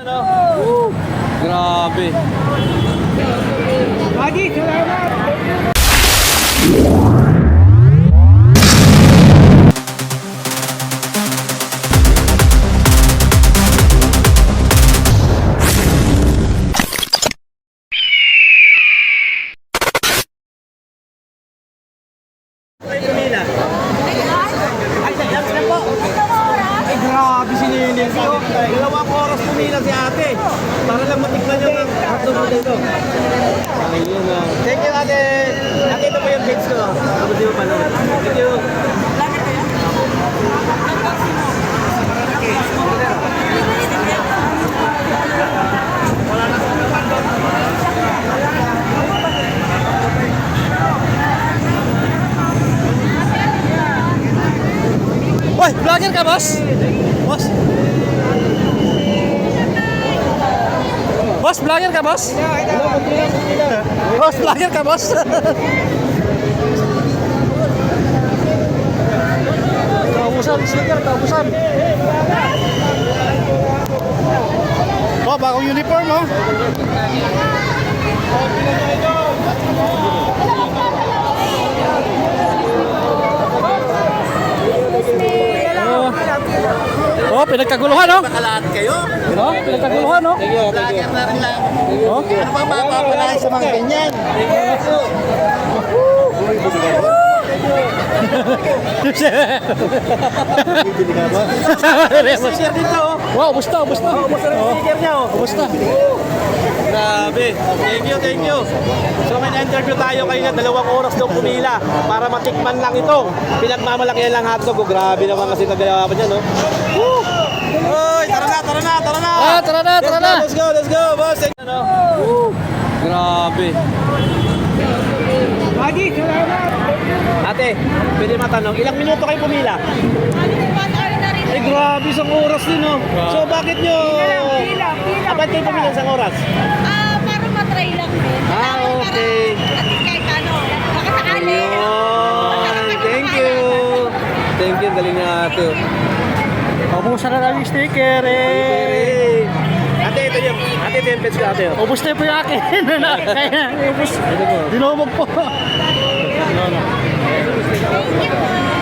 Ano? Grabe. Lagi, salamat! Ay, grabe si Ninil. Dalawang oras pumila si ate. Para lang matikman yung hotdog dito. Ayun na. Thank you, ate. Ate, ito po yung page ko. Ako di mo panood. Thank you. Hoy, vlogger ka, boss? Boss? Boss, vlogger ka, boss? Boss, vlogger ka, boss? Kaubusan, sticker, kaubusan. Oh, bagong uniform, oh. Oh, pinagkaguluhan, no? Nakalaat kayo. Oh, pinagkaguluhan, no? Vlogger na rin lang. Oh. Ano pa mapapalain sa mga ganyan? Bibili ka ba? Sticker dito. Wow, umusta, umusta? Umusta na yung sticker niya. Umusta? Grabe. Thank you, thank you. So may na-interview tayo kanina, 2 oras daw pumila para matikman lang itong pinagmamalakihan lang hotdog. Oh, grabe naman kasi nagawa pa niya, no? Woo! Oy, tara na, tara na, tara na! Ah, tara na, tara na! Let's go, let's go, boss! Ano? Woo! Grabe. Lagi, salamat! Ate, pwede matanong, ilang minuto kayo pumila? Ay, grabe, isang oras din, no? So, bakit nyo... Pila. Ba't kayo pumila isang oras? Para matry lang din. Okay. At least kahit ano, makasakali. Ayun. Thank you. Thank you, galing na ate. Ubusan na lang yung sticker, eh. Hey. Ate, ito yung pets ko, ate. Ubus na po yung akin. Kaya, ubus. Dinumog po. Thank you.